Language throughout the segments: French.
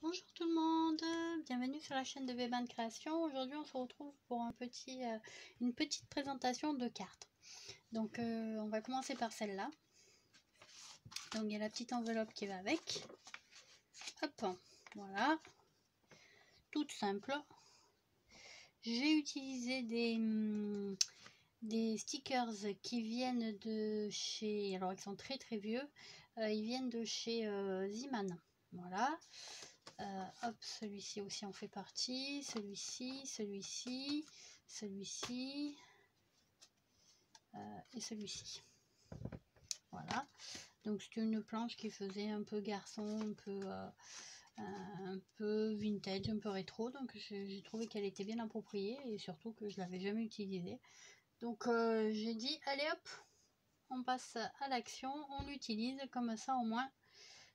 Bonjour tout le monde, bienvenue sur la chaîne de Veban Création. Aujourd'hui on se retrouve pour une petite présentation de cartes. Donc on va commencer par celle-là. Donc il y a la petite enveloppe qui va avec. Hop, voilà. Toute simple. J'ai utilisé des stickers qui viennent de chez... Alors ils sont très vieux. Ils viennent de chez Ziman. Voilà. Hop, celui-ci aussi en fait partie, celui-ci, celui-ci, celui-ci et celui-ci. Voilà. Donc c'était une planche qui faisait un peu garçon, un peu vintage, un peu rétro. Donc j'ai trouvé qu'elle était bien appropriée et surtout que je l'avais jamais utilisée. Donc j'ai dit allez hop, on passe à l'action, on l'utilise comme ça au moins.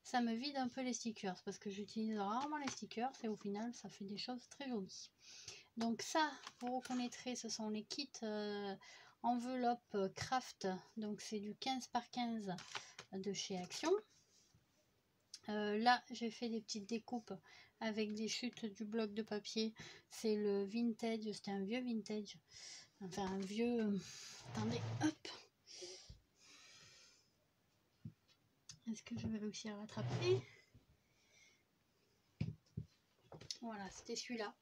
Ça me vide un peu les stickers parce que j'utilise rarement les stickers et au final ça fait des choses très jolies. Donc ça, vous reconnaîtrez, ce sont les kits enveloppe craft. Donc c'est du 15 par 15 de chez Action. Là j'ai fait des petites découpes avec des chutes du bloc de papier. C'est le vintage, c'était un vieux vintage. Enfin un vieux... Attendez, hop. Est-ce que je vais réussir à l'attraper? Voilà, c'était celui-là.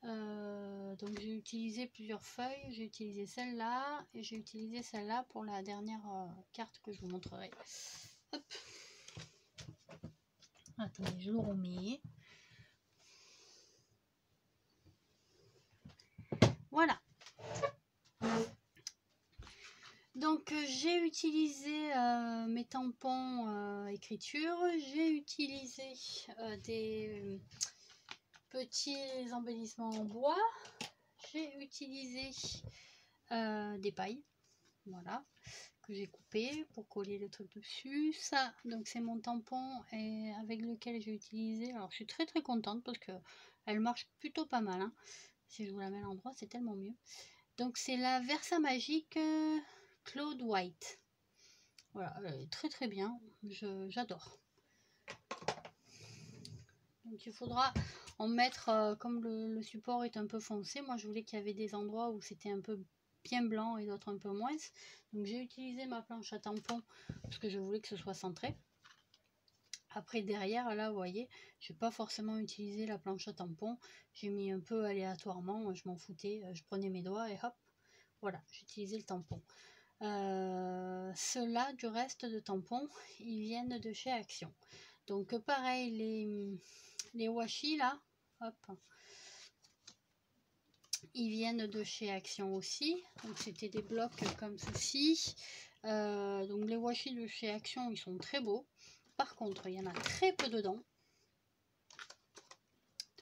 Donc j'ai utilisé plusieurs feuilles, j'ai utilisé celle-là et j'ai utilisé celle-là pour la dernière carte que je vous montrerai. Hop. Attendez, je le remets. Voilà. Donc j'ai utilisé mes tampons écriture, j'ai utilisé des petits embellissements en bois, j'ai utilisé des pailles, voilà, que j'ai coupé pour coller le truc dessus. Ça, donc c'est mon tampon et avec lequel j'ai utilisé. Alors je suis très contente parce que elle marche plutôt pas mal, hein. Si je vous la mets à l'endroit, c'est tellement mieux. Donc c'est la Versa Magique Cloud White. Voilà, elle est très bien, j'adore. Donc il faudra en mettre, comme le support est un peu foncé, moi je voulais qu'il y avait des endroits où c'était un peu bien blanc et d'autres un peu moins. Donc j'ai utilisé ma planche à tampon parce que je voulais que ce soit centré. Après derrière là vous voyez, je n'ai pas forcément utilisé la planche à tampon, j'ai mis un peu aléatoirement, je m'en foutais, je prenais mes doigts et hop, voilà, j'ai utilisé le tampon. Ceux-là du reste de tampons, ils viennent de chez Action. Donc pareil, les washi là, hop, ils viennent de chez Action aussi. Donc c'était des blocs comme ceci. Donc les washi de chez Action, ils sont très beaux. Par contre, il y en a très peu dedans.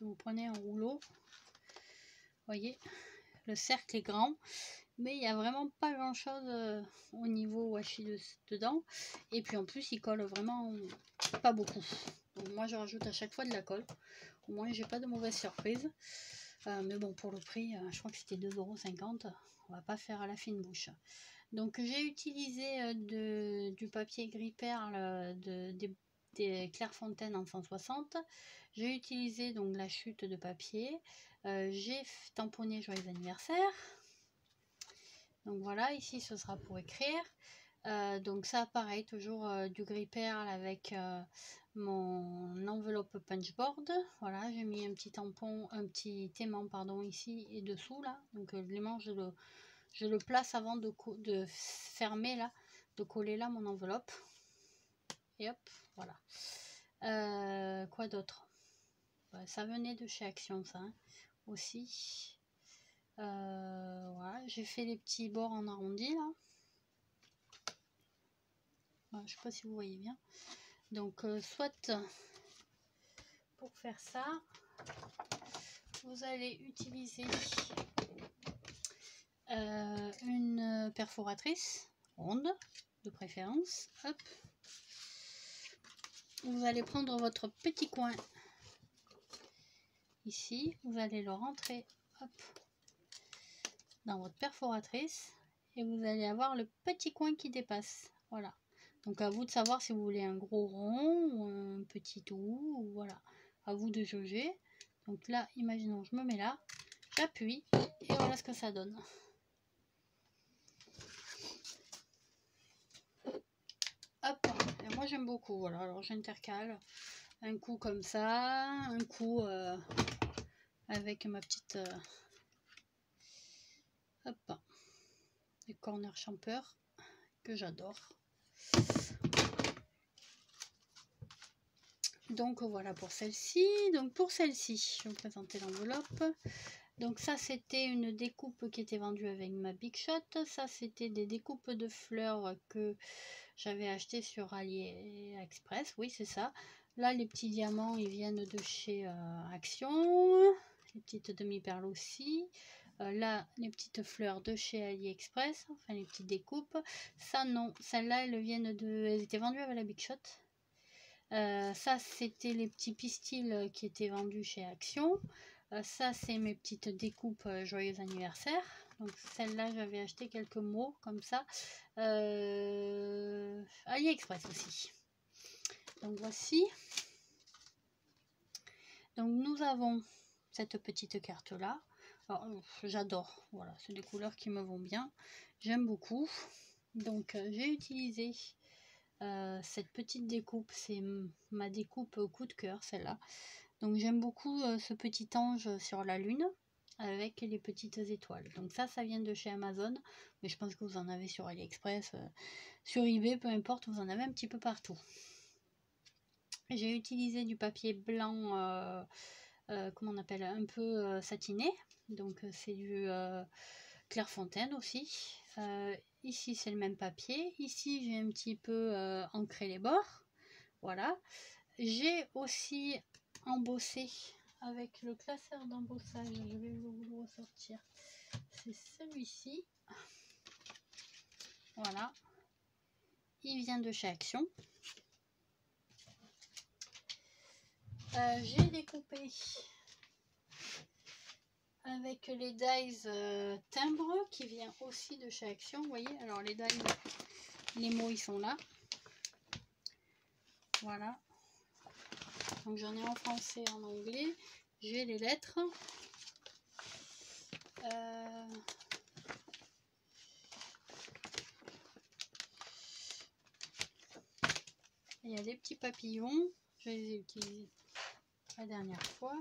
Vous prenez un rouleau, vous voyez, le cercle est grand, mais il n'y a vraiment pas grand chose au niveau washi dedans. Et puis en plus, il colle vraiment pas beaucoup. Donc moi, je rajoute à chaque fois de la colle. Au moins, j'ai pas de mauvaise surprise. Mais bon, pour le prix, je crois que c'était 2,50 €. On va pas faire à la fine bouche. Donc j'ai utilisé du papier gris perle des Clairefontaine en 160. J'ai utilisé donc la chute de papier. J'ai tamponné joyeux anniversaire. Donc voilà, ici ce sera pour écrire. Donc ça pareil, toujours du gris perle avec mon enveloppe punchboard. Voilà, j'ai mis un petit tampon, un petit aimant pardon ici et dessous là. Donc l'aimant je le place avant de fermer là, de coller là mon enveloppe. Et hop, voilà. Quoi d'autre? Ça venait de chez Action ça, hein, aussi. Voilà, j'ai fait les petits bords en arrondi là. Voilà, je sais pas si vous voyez bien. Donc soit pour faire ça, vous allez utiliser une perforatrice ronde de préférence. Hop. Vous allez prendre votre petit coin ici, vous allez le rentrer hop, dans votre perforatrice et vous allez avoir le petit coin qui dépasse. Voilà. Donc à vous de savoir si vous voulez un gros rond ou un petit tout, ou voilà, à vous de jauger. Donc là, imaginons, je me mets là, j'appuie et voilà ce que ça donne. Hop, et moi j'aime beaucoup, voilà, alors j'intercale un coup comme ça, un coup avec ma petite hop, des corner champeurs que j'adore. Donc voilà pour celle-ci. Donc pour celle-ci, je vais vous présenter l'enveloppe. Donc ça c'était une découpe qui était vendue avec ma Big Shot. Ça c'était des découpes de fleurs que j'avais acheté sur AliExpress. Oui c'est ça. Là les petits diamants ils viennent de chez Action. Les petites demi-perles aussi. Là les petites fleurs de chez AliExpress. Enfin les petites découpes. Ça non. Celles-là elles étaient vendues avec la Big Shot. Ça c'était les petits pistils qui étaient vendus chez Action. Ça c'est mes petites découpes joyeux anniversaire. Donc celle-là j'avais acheté quelques mots comme ça. AliExpress aussi. Donc voici. Donc nous avons cette petite carte là. J'adore. Voilà, c'est des couleurs qui me vont bien. J'aime beaucoup. Donc j'ai utilisé cette petite découpe, c'est ma découpe coup de cœur celle-là. Donc j'aime beaucoup ce petit ange sur la lune avec les petites étoiles. Donc ça vient de chez Amazon, mais je pense que vous en avez sur AliExpress, sur eBay, peu importe, vous en avez un petit peu partout. J'ai utilisé du papier blanc, comment on appelle, un peu satiné. Donc c'est du Clairefontaine aussi. Ici c'est le même papier. Ici j'ai un petit peu ancré les bords. Voilà. J'ai aussi embossé avec le classeur d'embossage. Je vais vous le ressortir. C'est celui-ci. Voilà. Il vient de chez Action. J'ai découpé avec les dies timbres qui vient aussi de chez Action. Vous voyez, alors les dies, les mots ils sont là. Voilà. Donc j'en ai en français et en anglais. J'ai les lettres. Il y a des petits papillons. Je les ai utilisés la dernière fois.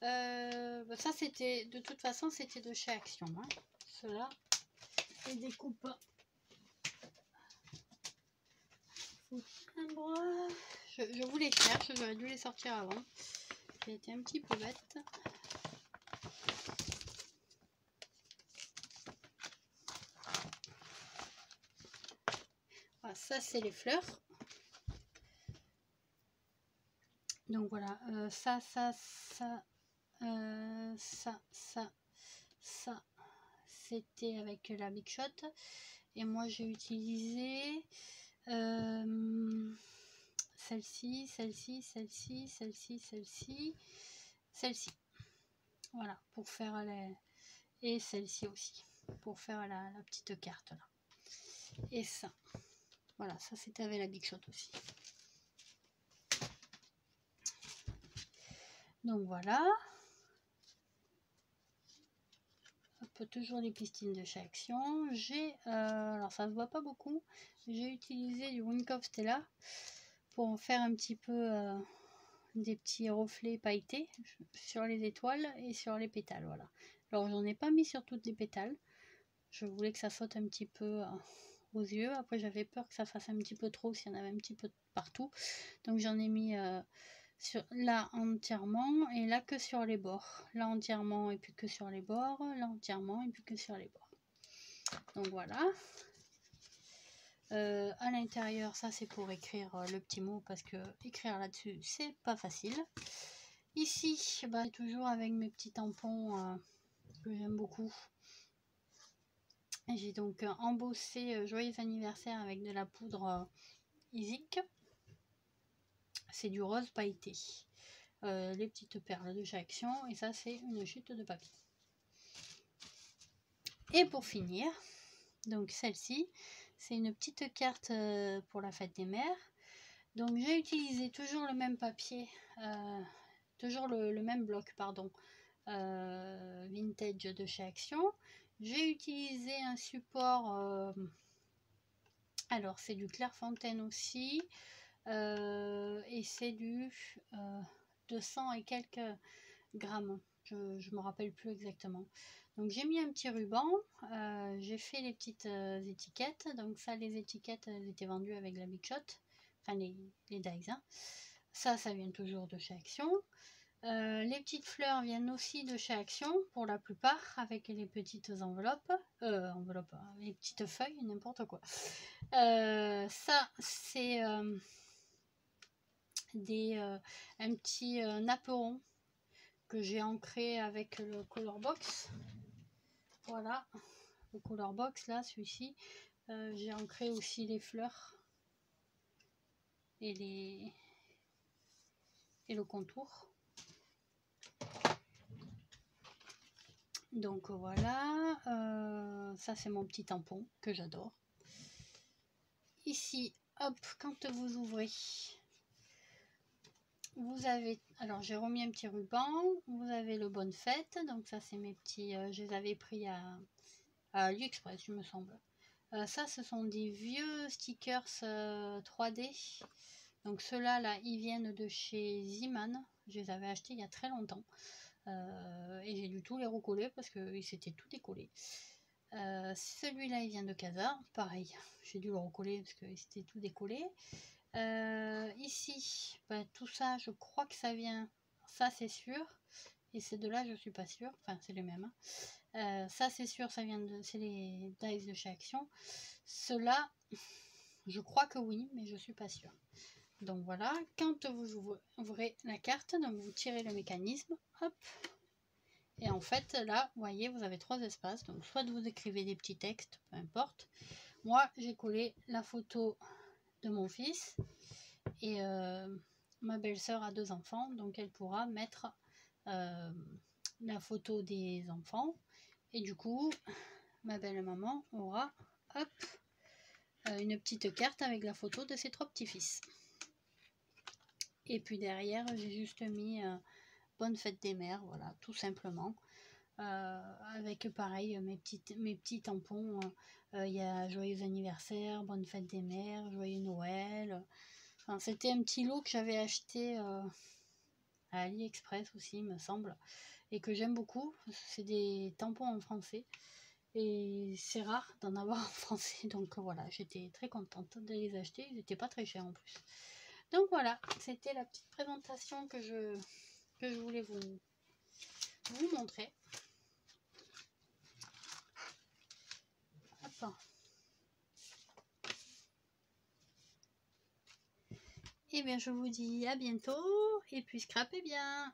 Ça c'était, de toute façon c'était de chez Action. Hein. Cela, les découpes. Je vous les cherche, j'aurais dû les sortir avant. J'ai été un petit peu bête. Voilà, ça c'est les fleurs. Donc voilà, ça, c'était avec la Big Shot. Et moi j'ai utilisé celle-ci, celle-ci, celle-ci, celle-ci, celle-ci, celle-ci. Voilà, pour faire les... Et celle-ci aussi, pour faire la petite carte là. Et ça, voilà, ça c'était avec la Big Shot aussi. Donc voilà. Hop, toujours les pistines de chez Action. J'ai, alors ça se voit pas beaucoup, j'ai utilisé du Wink of Stella pour en faire un petit peu des petits reflets pailletés sur les étoiles et sur les pétales. Voilà. Alors j'en ai pas mis sur toutes les pétales. Je voulais que ça saute un petit peu aux yeux. Après j'avais peur que ça fasse un petit peu trop s'il y en avait un petit peu partout. Donc j'en ai mis là entièrement et là que sur les bords. Là entièrement et puis que sur les bords. Là entièrement et puis que sur les bords. Donc voilà. À l'intérieur, ça c'est pour écrire le petit mot parce que écrire là-dessus c'est pas facile. Ici, bah, toujours avec mes petits tampons que j'aime beaucoup. J'ai donc embossé joyeux anniversaire avec de la poudre Isic. C'est du rose pailleté. Les petites perles de chez Action et ça c'est une chute de papier. Et pour finir, donc celle-ci, C'est une petite carte pour la fête des mères. Donc j'ai utilisé toujours le même papier, toujours le même bloc, pardon, vintage de chez Action. J'ai utilisé un support, alors c'est du Clairefontaine aussi, et c'est du 200 et quelques grammes, je me rappelle plus exactement. Donc j'ai mis un petit ruban, j'ai fait les petites étiquettes. Donc ça, les étiquettes, elles étaient vendues avec la Big Shot, enfin les dies, hein. Ça vient toujours de chez Action. Les petites fleurs viennent aussi de chez Action pour la plupart, avec les petites enveloppes, les petites feuilles, n'importe quoi. Ça c'est un petit napperon que j'ai ancré avec le color box. Voilà, le color box là, celui-ci. J'ai ancré aussi les fleurs et le contour. Donc voilà, ça c'est mon petit tampon que j'adore. Ici, hop, quand vous ouvrez, vous avez, alors j'ai remis un petit ruban, vous avez le bonne fête. Donc ça c'est mes petits, je les avais pris à AliExpress, il me semble. Ça, ce sont des vieux stickers 3D. Donc ceux-là, là, ils viennent de chez Ziman. Je les avais achetés il y a très longtemps. Et j'ai dû tout les recoller parce qu'ils s'étaient tout décollés. Celui-là, il vient de Casa. Pareil, j'ai dû le recoller parce qu'il s'était tout décollé. Ici, bah, tout ça, je crois que ça vient... Ça, c'est sûr. Et ces deux-là, je suis pas sûre. Enfin, c'est les mêmes. Ça, c'est sûr, ça vient de... C'est les dies de chez Action. Ceux-là, je crois que oui, mais je suis pas sûre. Donc voilà, quand vous ouvrez la carte, donc vous tirez le mécanisme, hop, et en fait là, vous voyez, vous avez 3 espaces. Donc soit vous écrivez des petits textes, peu importe. Moi, j'ai collé la photo de mon fils et ma belle-sœur a 2 enfants, donc elle pourra mettre la photo des enfants. Et du coup, ma belle-maman aura, hop, une petite carte avec la photo de ses 3 petits-fils. Et puis derrière, j'ai juste mis bonne fête des mères, voilà, tout simplement. Avec pareil mes petits tampons. Il y a joyeux anniversaire, bonne fête des mères, joyeux Noël. Enfin, c'était un petit lot que j'avais acheté à AliExpress aussi, il me semble, et que j'aime beaucoup. C'est des tampons en français. Et c'est rare d'en avoir en français, donc voilà, j'étais très contente de les acheter. Ils n'étaient pas très chers en plus. Donc voilà, c'était la petite présentation que je voulais vous montrer. Hop. Et bien je vous dis à bientôt, et puis scrapez bien.